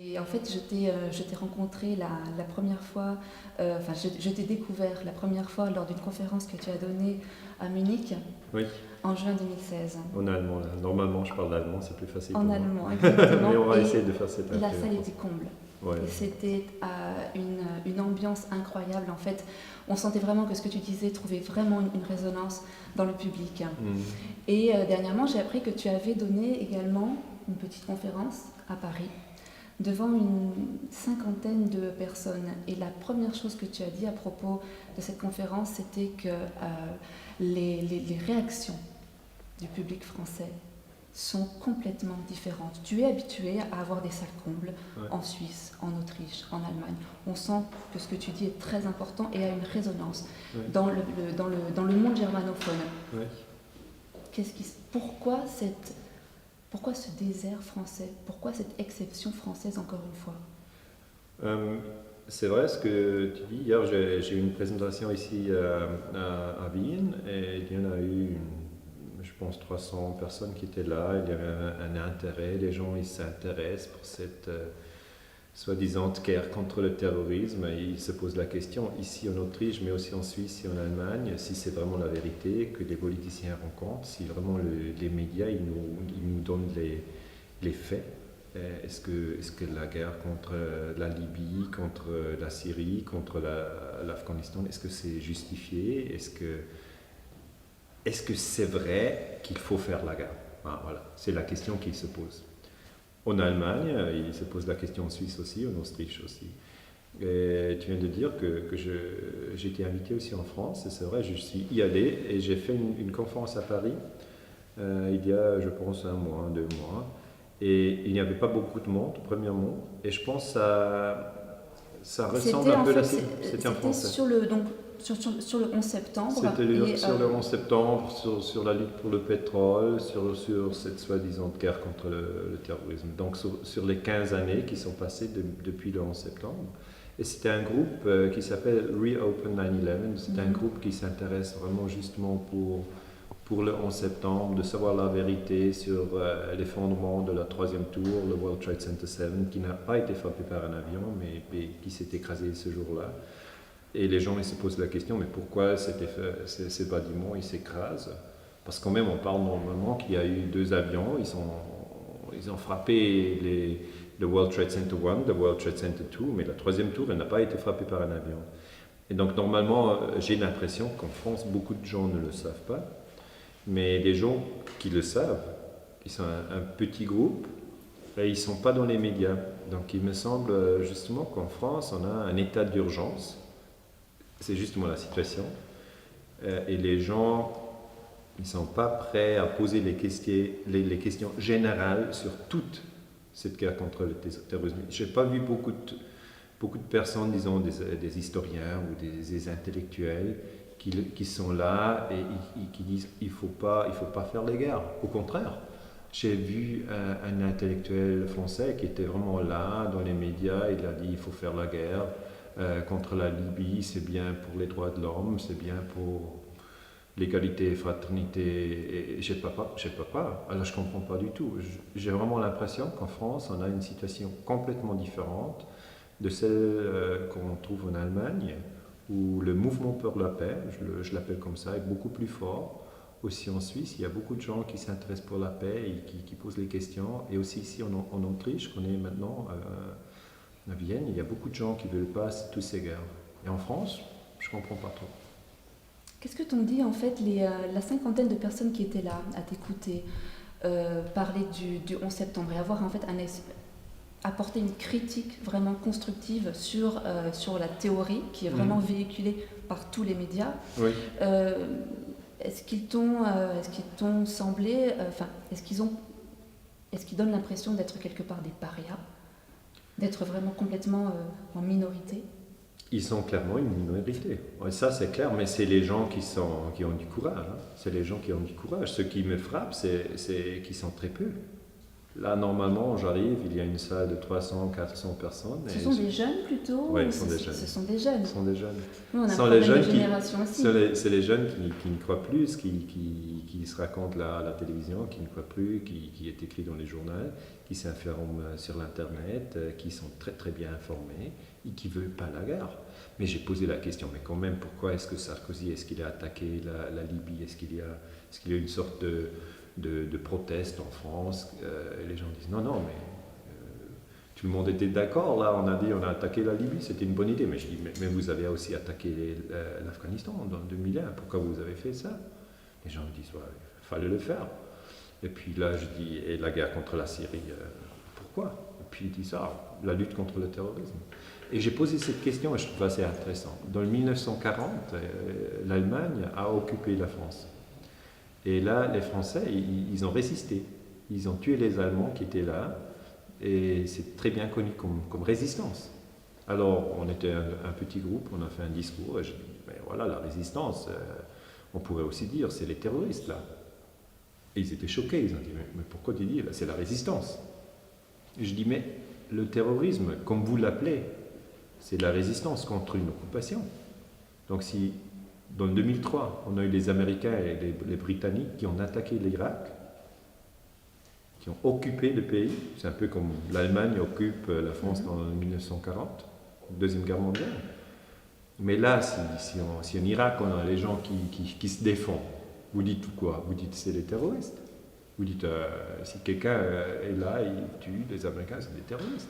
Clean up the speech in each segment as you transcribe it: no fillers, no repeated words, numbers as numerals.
Et en fait, je t'ai rencontré la première fois, je t'ai découvert la première fois lors d'une conférence que tu as donnée à Munich Oui, en juin 2016. en allemand. Là. Normalement, je parle allemand, c'est plus facile En pour moi. allemand, Mais exactement. on va Et essayer de faire cette la interview salle en français. était comble. Ouais. Et c'était une ambiance incroyable. En fait, on sentait vraiment que ce que tu disais trouvait vraiment une résonance dans le public. Mm. Et dernièrement, j'ai appris que tu avais donné également une petite conférence à Paris devant une cinquantaine de personnes. Et la première chose que tu as dit à propos de cette conférence, c'était que les réactions du public français sont complètement différentes. Tu es habitué à avoir des salles combles Ouais. en Suisse, en Autriche, en Allemagne. On sent que ce que tu dis est très important et a une résonance Ouais. dans le monde germanophone. Ouais. Pourquoi ce désert français? Pourquoi cette exception française encore une fois? C'est vrai ce que tu dis. Hier, j'ai eu une présentation ici à Vienne et il y en a eu, je pense, 300 personnes qui étaient là. Il y avait un intérêt. Les gens ils s'intéressent pour cette soi-disant guerre contre le terrorisme. Et ils se posent la question ici en Autriche, mais aussi en Suisse et en Allemagne, si c'est vraiment la vérité que les politiciens rencontrent, si vraiment les médias ils nous donnent les faits. Est-ce que la guerre contre la Libye, contre la Syrie, contre l'Afghanistan, est-ce que c'est justifié? Est-ce que c'est vrai qu'il faut faire la guerre? Voilà, c'est la question qui se pose. En Allemagne, il se pose la question en Suisse aussi, en Autriche aussi. Et tu viens de dire que j'ai été invité aussi en France, et c'est vrai, je suis y allé et j'ai fait une conférence à Paris il y a, je pense, 1 mois, 2 mois. Et il n'y avait pas beaucoup de monde, premièrement, et je pense que ça ressemble un peu à la... C'était en français. Sur le 11 septembre. C'était sur le 11 septembre, sur la lutte pour le pétrole, sur cette soi-disant guerre contre le terrorisme. Donc sur les 15 années qui sont passées depuis le 11 septembre. Et c'était un groupe qui s'appelle Reopen 9/11. C'est un groupe qui s'intéresse vraiment justement pour le 11 septembre, de savoir la vérité sur l'effondrement de la 3e tour, le World Trade Center 7, qui n'a pas été frappé par un avion, mais qui s'est écrasé ce jour-là. Et les gens ils se posent la question, mais pourquoi ces bâtiments s'écrasent? Parce quand même, on parle normalement qu'il y a eu 2 avions, ils ont frappé le World Trade Center 1, le World Trade Center 2, mais la 3e tour, elle n'a pas été frappée par un avion. Et donc normalement, j'ai l'impression qu'en France, beaucoup de gens ne le savent pas, mais les gens qui le savent, qui sont un petit groupe, ils ne sont pas dans les médias. Donc il me semble justement qu'en France, on a un état d'urgence. C'est justement la situation. Et les gens, ils ne sont pas prêts à poser les questions générales sur toute cette guerre contre le terrorisme. Je n'ai pas vu beaucoup de personnes, disons des historiens ou des intellectuels, qui sont là et qui disent il faut pas faire les guerres. Au contraire, j'ai vu un intellectuel français qui était vraiment là dans les médias. Il a dit il faut faire la guerre contre la Libye, c'est bien pour les droits de l'homme, c'est bien pour l'égalité et fraternité. Et je ne sais pas. Alors je ne comprends pas du tout. J'ai vraiment l'impression qu'en France, on a une situation complètement différente de celle qu'on trouve en Allemagne, où le mouvement pour la paix, je l'appelle comme ça, est beaucoup plus fort. Aussi en Suisse, il y a beaucoup de gens qui s'intéressent pour la paix et qui posent les questions. Et aussi ici en Autriche, qu'on est maintenant à Vienne, il y a beaucoup de gens qui ne veulent pas toutes ces guerres. Et en France, je ne comprends pas trop. Qu'est-ce que t'ont dit en fait la cinquantaine de personnes qui étaient là à t'écouter parler du 11 septembre et avoir en fait apporter une critique vraiment constructive sur la théorie qui est vraiment véhiculée par tous les médias? Oui. Est-ce qu'ils t'ont semblé, est-ce qu'ils donnent l'impression d'être quelque part des parias, d'être vraiment complètement en minorité? Ils sont clairement une minorité. Ouais, ça, c'est clair, mais c'est les gens qui ont du courage. Hein. C'est les gens qui ont du courage. Ce qui me frappe, c'est qu'ils sont très peu. Là, normalement, j'arrive, il y a une salle de 300, 400 personnes. Ce sont des jeunes plutôt? Oui, ce sont des jeunes. Ce sont des jeunes. Ce sont des jeunes. Nous, on a un Ce sont problème les jeunes de génération aussi. C'est les jeunes qui ne croient plus, qui se racontent à la télévision, qui ne croient plus, qui est écrit dans les journaux, qui s'informent sur l'Internet, qui sont très très bien informés et qui ne veulent pas la guerre. Mais j'ai posé la question, mais quand même, pourquoi est-ce que Sarkozy, est-ce qu'il a attaqué la Libye? Est-ce qu'il y a une sorte de proteste en France? Et les gens disent non, mais tout le monde était d'accord. Là, on a attaqué la Libye, c'était une bonne idée. Mais je dis, mais vous avez aussi attaqué l'Afghanistan en 2001, pourquoi vous avez fait ça? Les gens me disent, ouais, il fallait le faire. Et puis là, je dis, et la guerre contre la Syrie, pourquoi? Et puis il dit ça, la lutte contre le terrorisme. Et j'ai posé cette question et je trouve assez intéressant. Dans le 1940, l'Allemagne a occupé la France. Et là, les Français, ils ont résisté. Ils ont tué les Allemands qui étaient là. Et c'est très bien connu comme résistance. Alors, on était un petit groupe, on a fait un discours. Et je dis, mais voilà, la résistance, on pourrait aussi dire, c'est les terroristes là. Et ils étaient choqués. Ils ont dit, mais pourquoi tu dis, c'est la résistance? Et je dis, mais le terrorisme, comme vous l'appelez, c'est la résistance contre une occupation. Donc si, dans le 2003, on a eu les Américains et les Britanniques qui ont attaqué l'Irak, qui ont occupé le pays, c'est un peu comme l'Allemagne occupe la France en 1940, Deuxième Guerre mondiale. Mais là, si en Irak, on a les gens qui se défendent, vous dites quoi? Vous dites c'est les terroristes. Vous dites, si quelqu'un est là, il tue les Américains, c'est des terroristes.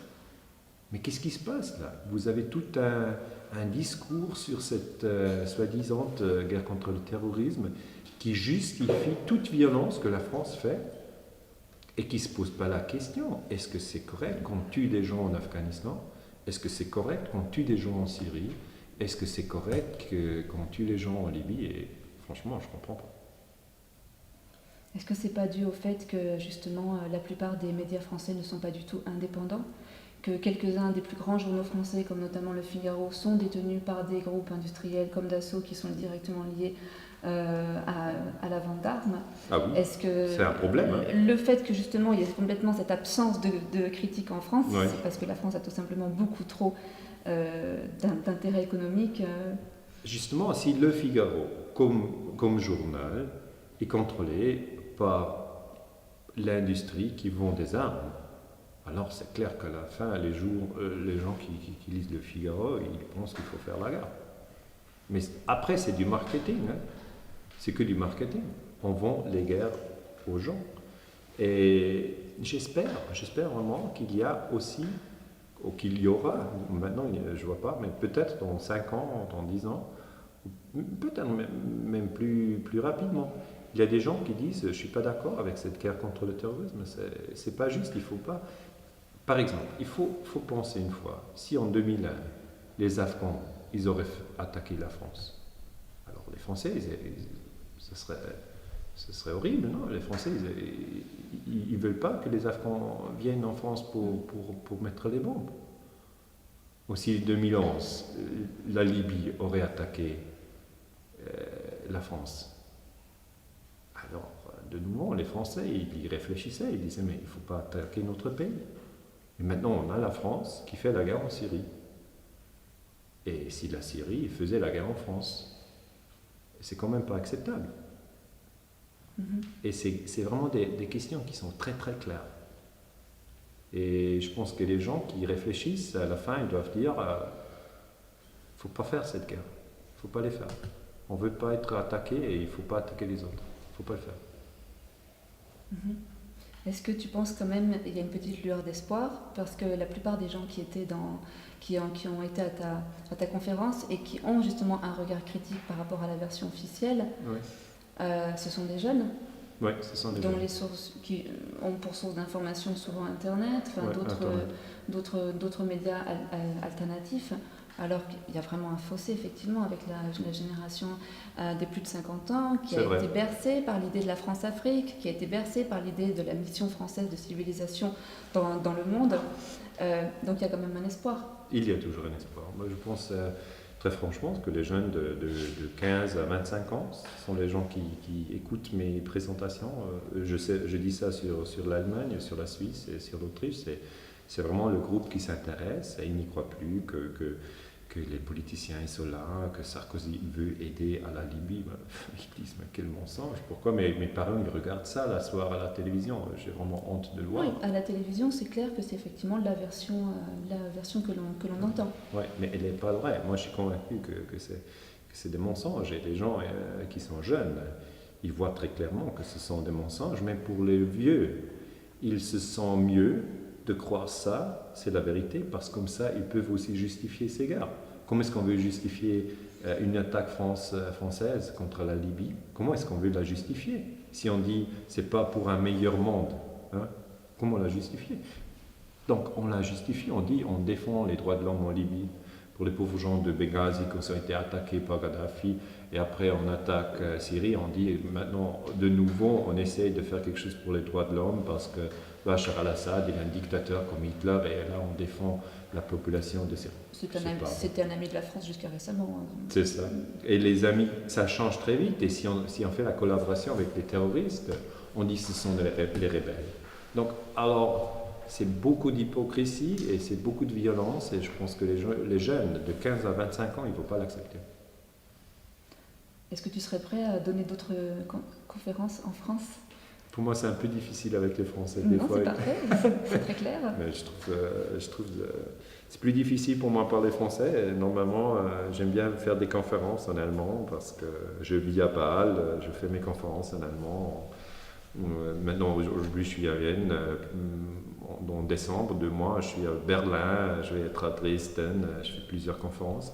Mais qu'est-ce qui se passe là? Vous avez tout un discours sur cette soi-disant guerre contre le terrorisme qui justifie toute violence que la France fait et qui ne se pose pas la question, est-ce que c'est correct qu'on tue des gens en Afghanistan? Est-ce que c'est correct qu'on tue des gens en Syrie? Est-ce que c'est correct qu'on tue les gens en Libye? Et franchement, je ne comprends pas. Est-ce que c'est pas dû au fait que justement la plupart des médias français ne sont pas du tout indépendants? Que quelques-uns des plus grands journaux français, comme notamment Le Figaro, sont détenus par des groupes industriels comme Dassault qui sont directement liés à la vente d'armes. Ah oui, c'est un problème. Le fait que justement il y ait complètement cette absence de critique en France, ouais. C'est parce que la France a tout simplement beaucoup trop d'intérêt économique. Justement, si Le Figaro, comme journal, est contrôlé par l'industrie qui vend des armes, alors c'est clair qu'à la fin, les gens qui lisent Le Figaro, ils pensent qu'il faut faire la guerre. Mais après, c'est du marketing. Hein. C'est que du marketing. On vend les guerres aux gens. Et j'espère vraiment qu'il y a aussi, ou qu'il y aura, maintenant je ne vois pas, mais peut-être dans 5 ans, dans 10 ans, peut-être même plus rapidement. Il y a des gens qui disent, je ne suis pas d'accord avec cette guerre contre le terrorisme, c'est pas juste, il ne faut pas... Par exemple, il faut penser une fois, si en 2001, les Afghans, ils auraient attaqué la France, alors les Français, ce serait horrible, non? Les Français, ils ne veulent pas que les Afghans viennent en France pour mettre les bombes. Aussi, en 2011, la Libye aurait attaqué la France. Alors, de nouveau, les Français, ils réfléchissaient, ils disaient, mais il ne faut pas attaquer notre pays. Et maintenant, on a la France qui fait la guerre en Syrie. Et si la Syrie faisait la guerre en France, c'est quand même pas acceptable. Et c'est vraiment des questions qui sont très très claires. Et je pense que les gens qui réfléchissent, à la fin, ils doivent dire, faut pas faire cette guerre, faut pas les faire. On veut pas être attaqué et il faut pas attaquer les autres, faut pas le faire. Est-ce que tu penses quand même il y a une petite lueur d'espoir, parce que la plupart des gens qui ont été à ta conférence et qui ont justement un regard critique par rapport à la version officielle, ce sont des jeunes? Oui, ce sont des dont jeunes. Les sources qui ont pour source d'information souvent Internet, d'autres médias alternatifs, alors qu'il y a vraiment un fossé effectivement avec la génération des plus de 50 ans qui a été bercée par l'idée de la France-Afrique, qui a été bercée par l'idée de la mission française de civilisation dans le monde. Donc il y a quand même un espoir. Il y a toujours un espoir. Moi je pense très franchement que les jeunes de 15 à 25 ans, ce sont les gens qui écoutent mes présentations. Je dis ça sur l'Allemagne, sur la Suisse et sur l'Autriche. C'est vraiment le groupe qui s'intéresse et ils n'y croient plus que les politiciens sont là, que Sarkozy veut aider à la Libye. Ils disent, mais quel mensonge, pourquoi mes parents ils regardent ça la soir à la télévision, j'ai vraiment honte de le voir. Oui, à la télévision, c'est clair que c'est effectivement la version que l'on entend. Oui, mais elle n'est pas vraie. Moi, je suis convaincu que c'est des mensonges. Et les gens qui sont jeunes, ils voient très clairement que ce sont des mensonges. Mais pour les vieux, ils se sentent mieux de croire ça, c'est la vérité, parce que comme ça, ils peuvent aussi justifier ces guerres. Comment est-ce qu'on veut justifier une attaque française contre la Libye? Comment est-ce qu'on veut la justifier? Si on dit c'est pas pour un meilleur monde, hein, comment la justifier? Donc on la justifie, on dit on défend les droits de l'homme en Libye pour les pauvres gens de Benghazi qui ont été attaqués par Kadhafi, et après on attaque Syrie, on dit maintenant de nouveau on essaye de faire quelque chose pour les droits de l'homme parce que Bachar al-Assad il est un dictateur comme Hitler et là on défend la population de Syrie. C'était un ami de la France jusqu'à récemment. C'est ça. Et les amis, ça change très vite et si on fait la collaboration avec les terroristes, on dit que ce sont les rebelles. Donc alors c'est beaucoup d'hypocrisie et c'est beaucoup de violence et je pense que les jeunes de 15 à 25 ans, ils ne vont pas l'accepter. Est-ce que tu serais prêt à donner d'autres conférences en France? Pour moi, c'est un peu difficile avec les Français. Non, c'est parfait, c'est très clair. Mais je trouve c'est plus difficile pour moi de parler français. Et normalement, j'aime bien faire des conférences en allemand parce que je vis à Bâle, je fais mes conférences en allemand. Maintenant, aujourd'hui, je suis à Vienne. En décembre, 2 mois, je suis à Berlin, je vais être à Dresden, je fais plusieurs conférences.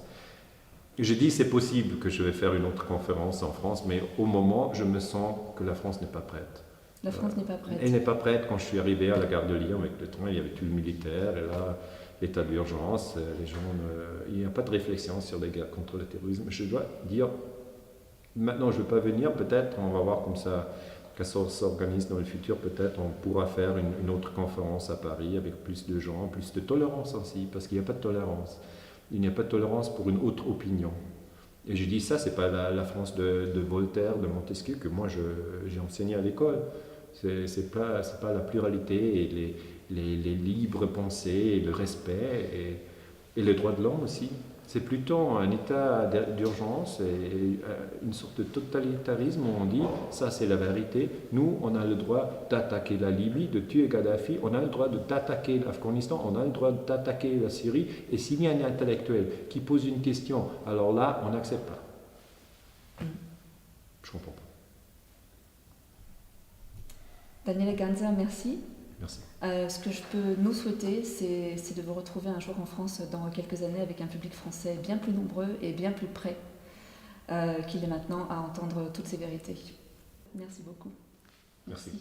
Je dis c'est possible que je vais faire une autre conférence en France, mais au moment, je me sens que la France n'est pas prête. La France n'est pas prête. Elle n'est pas prête. Quand je suis arrivé à la gare de Lyon avec le train, il y avait tout le militaire, et là, l'état d'urgence, les gens, il n'y a pas de réflexion sur les guerres contre le terrorisme. Je dois dire, maintenant je ne veux pas venir, peut-être, on va voir comme ça, quand ça s'organise dans le futur, peut-être on pourra faire une autre conférence à Paris avec plus de gens, plus de tolérance aussi, parce qu'il n'y a pas de tolérance. Il n'y a pas de tolérance pour une autre opinion. Et je dis ça, c'est pas la France de Voltaire, de Montesquieu, que moi j'ai enseigné à l'école. C'est pas la pluralité et les libres pensées et le respect et les droits de l'homme aussi. C'est plutôt un état d'urgence et une sorte de totalitarisme où on dit ça c'est la vérité. Nous, on a le droit d'attaquer la Libye, de tuer Kadhafi, on a le droit d'attaquer l'Afghanistan, on a le droit d'attaquer la Syrie. Et s'il y a un intellectuel qui pose une question, alors là, on n'accepte pas. Je comprends pas. Daniele Ganza, merci. Merci. Ce que je peux nous souhaiter, c'est de vous retrouver un jour en France dans quelques années avec un public français bien plus nombreux et bien plus prêt qu'il est maintenant à entendre toutes ces vérités. Merci beaucoup. Merci.